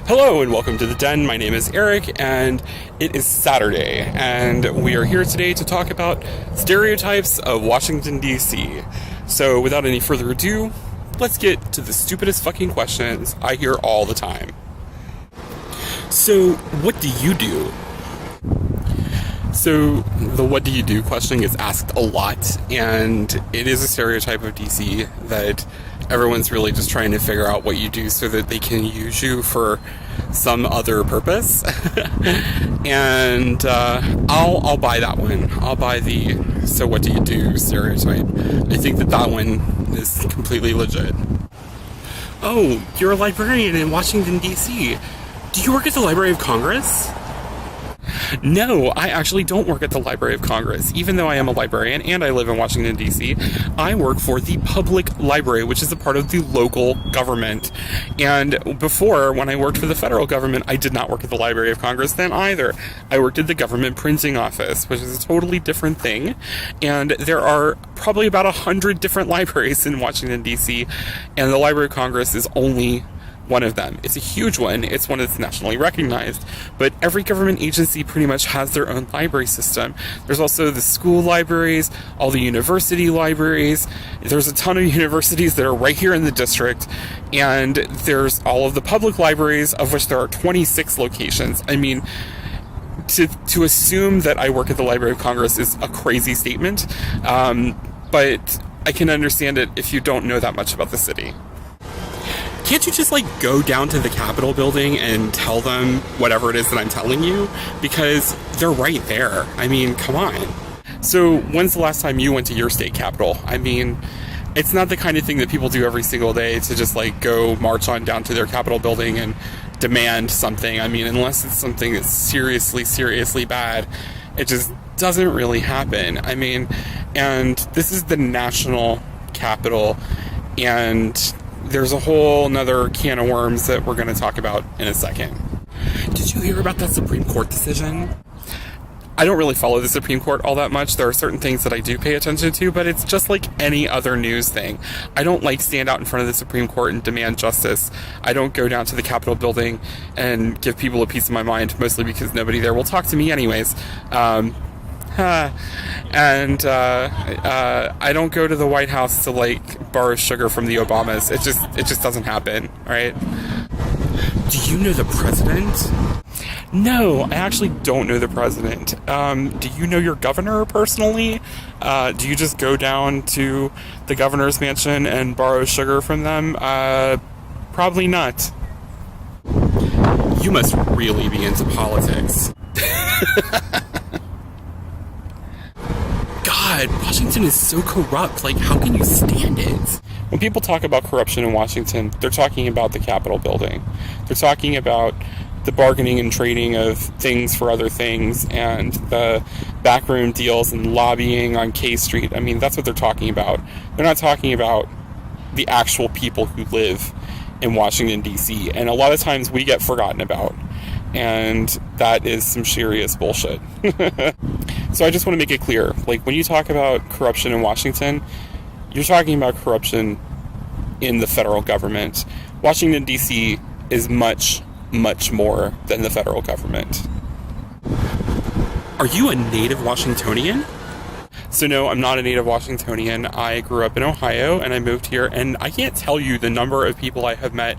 Hello and welcome to The Den. My name is Eric and it is Saturday and we are here today to talk about stereotypes of Washington, DC. So without any further ado, let's get to the stupidest fucking questions I hear all the time. So, what do you do? So, the what do you do question gets asked a lot, and it is a stereotype of DC that everyone's really just trying to figure out what you do so that they can use you for some other purpose. And I'll buy that one. I'll buy the so what do you do stereotype. I think that one is completely legit. Oh, you're a librarian in Washington, D.C. Do you work at the Library of Congress? No, I actually don't work at the Library of Congress. Even though I am a librarian and I live in Washington, D.C., I work for the public library, which is a part of the local government. And before, when I worked for the federal government, I did not work at the Library of Congress then either. I worked at the government printing office, which is a totally different thing. And there are probably about 100 different libraries in Washington, D.C., and the Library of Congress is only one of them. It's a huge one. It's one that's nationally recognized, but every government agency pretty much has their own library system. There's also the school libraries, all the university libraries. There's a ton of universities that are right here in the district, and there's all of the public libraries, of which there are 26 locations. I mean, to assume that I work at the Library of Congress is a crazy statement, but I can understand it if you don't know that much about the city. Can't you just, go down to the Capitol building and tell them whatever it is that I'm telling you? Because they're right there. I mean, come on. So, when's the last time you went to your state capitol? I mean, it's not the kind of thing that people do every single day to just, go march on down to their Capitol building and demand something. I mean, unless it's something that's seriously, seriously bad, it just doesn't really happen. I mean, and this is the national capital, and there's a whole nother can of worms that we're going to talk about in a second. Did you hear about that Supreme Court decision? I don't really follow the Supreme Court all that much. There are certain things that I do pay attention to, but it's just like any other news thing. I don't stand out in front of the Supreme Court and demand justice. I don't go down to the Capitol building and give people a piece of my mind, mostly because nobody there will talk to me anyways. And I don't go to the White House to borrow sugar from the Obamas. It just doesn't happen, right? Do you know the president? No, I actually don't know the president. Do you know your governor personally? Do you just go down to the governor's mansion and borrow sugar from them? Probably not. You must really be into politics. God, Washington is so corrupt. How can you stand it? When people talk about corruption in Washington, they're talking about the Capitol building. They're talking about the bargaining and trading of things for other things and the backroom deals and lobbying on K Street. I mean, that's what they're talking about. They're not talking about the actual people who live in Washington, D.C. And a lot of times we get forgotten about. And that is some serious bullshit. So I just want to make it clear, when you talk about corruption in Washington, you're talking about corruption in the federal government. Washington, D.C. is much, much more than the federal government. Are you a native Washingtonian? So no, I'm not a native Washingtonian. I grew up in Ohio, and I moved here, and I can't tell you the number of people I have met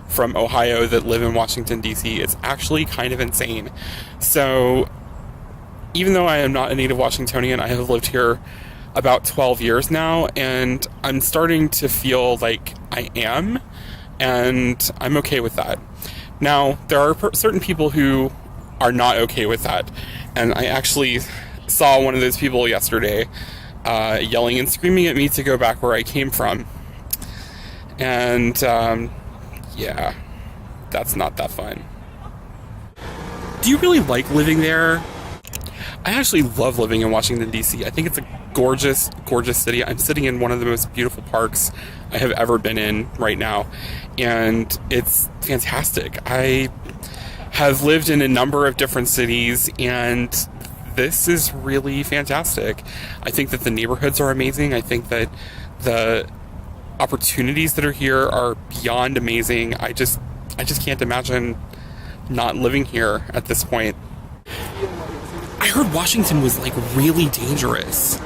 from Ohio that live in Washington, D.C. It's actually kind of insane. So, even though I am not a native Washingtonian, I have lived here about 12 years now, and I'm starting to feel like I am, and I'm okay with that. Now, there are certain people who are not okay with that, and I actually saw one of those people yesterday yelling and screaming at me to go back where I came from. And, yeah, that's not that fun. Do you really like living there? I actually love living in Washington, D.C. I think it's a gorgeous, gorgeous city. I'm sitting in one of the most beautiful parks I have ever been in right now, and it's fantastic. I have lived in a number of different cities, and this is really fantastic. I think that the neighborhoods are amazing. I think that the opportunities that are here are beyond amazing. I just can't imagine not living here at this point. I heard Washington was like really dangerous.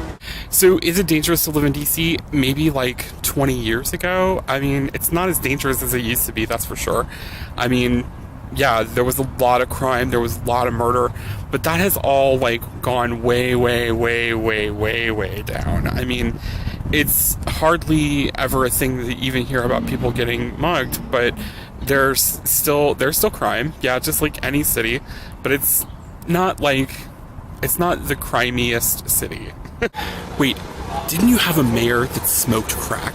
So is it dangerous to live in DC? Maybe like 20 years ago? I mean, it's not as dangerous as it used to be, that's for sure. I mean, yeah, there was a lot of crime, there was a lot of murder, but that has all like gone way, way, way, way, way, way down. I mean, it's hardly ever a thing that you even hear about people getting mugged, but there's still crime, yeah, just like any city, but it's not the crimiest city. Wait, didn't you have a mayor that smoked crack?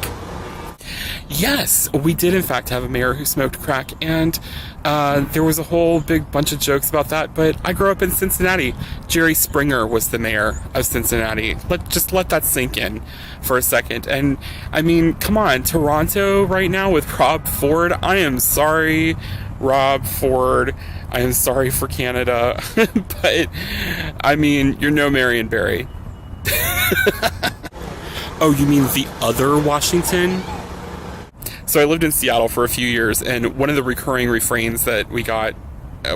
Yes, we did in fact have a mayor who smoked crack, and there was a whole big bunch of jokes about that, but I grew up in Cincinnati. Jerry Springer was the mayor of Cincinnati. Let that sink in for a second. And I mean, come on, Toronto right now with Rob Ford. I am sorry, Rob Ford. I am sorry for Canada. But, I mean, you're no Marion Barry. Oh, you mean the other Washington? So I lived in Seattle for a few years, and one of the recurring refrains that we got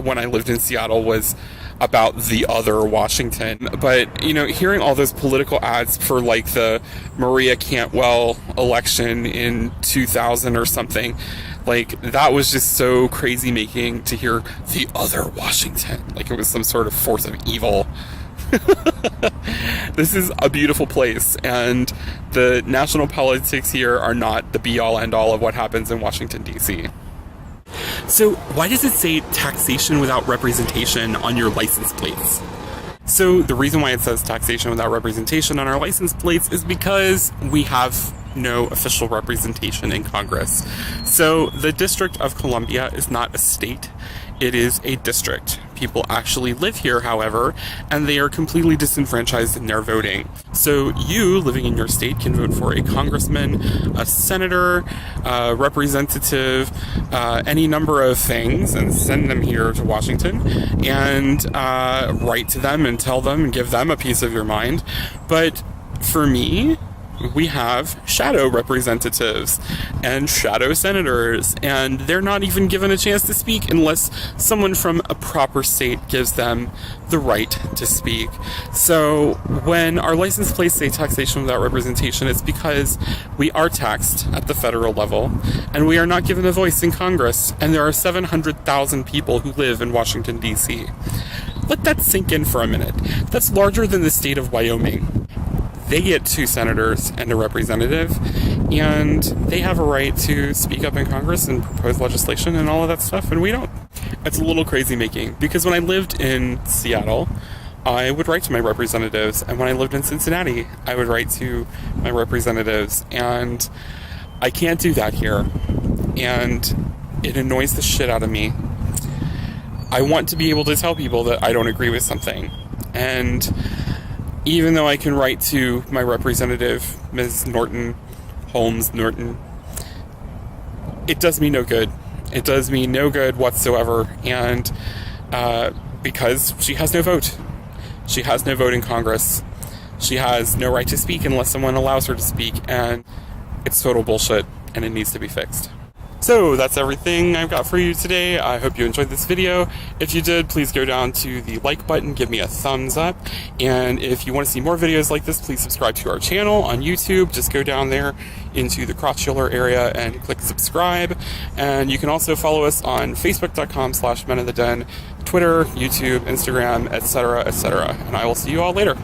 when I lived in Seattle was about the other Washington. But, you know, hearing all those political ads for like the Maria Cantwell election in 2000 or something, like that was just so crazy making to hear the other Washington, like it was some sort of force of evil. This is a beautiful place, and the national politics here are not the be-all end-all of what happens in Washington, D.C. So why does it say taxation without representation on your license plates? So the reason why it says taxation without representation on our license plates is because we have no official representation in Congress. So the District of Columbia is not a state, it is a district. People actually live here, however, and they are completely disenfranchised in their voting. So you, living in your state, can vote for a congressman, a senator, a representative, any number of things, and send them here to Washington, and write to them and tell them and give them a piece of your mind. But for me, we have shadow representatives and shadow senators, and they're not even given a chance to speak unless someone from a proper state gives them the right to speak. So when our license plates say taxation without representation, it's because we are taxed at the federal level, and we are not given a voice in Congress, and there are 700,000 people who live in Washington, D.C. Let that sink in for a minute. That's larger than the state of Wyoming. They get 2 senators and a representative, and they have a right to speak up in Congress and propose legislation and all of that stuff, and we don't. It's a little crazy making, because when I lived in Seattle, I would write to my representatives, and when I lived in Cincinnati, I would write to my representatives, and I can't do that here, and it annoys the shit out of me. I want to be able to tell people that I don't agree with something, and even though I can write to my representative, Ms. Holmes Norton, it does me no good. It does me no good whatsoever, and because she has no vote. She has no vote in Congress. She has no right to speak unless someone allows her to speak, and it's total bullshit, and it needs to be fixed. So that's everything I've got for you today. I hope you enjoyed this video. If you did, please go down to the like button, give me a thumbs up. And if you want to see more videos like this, please subscribe to our channel on YouTube. Just go down there into the crotch shoulder area and click subscribe. And you can also follow us on facebook.com/men of the den, Twitter, YouTube, Instagram, etc., etc. And I will see you all later.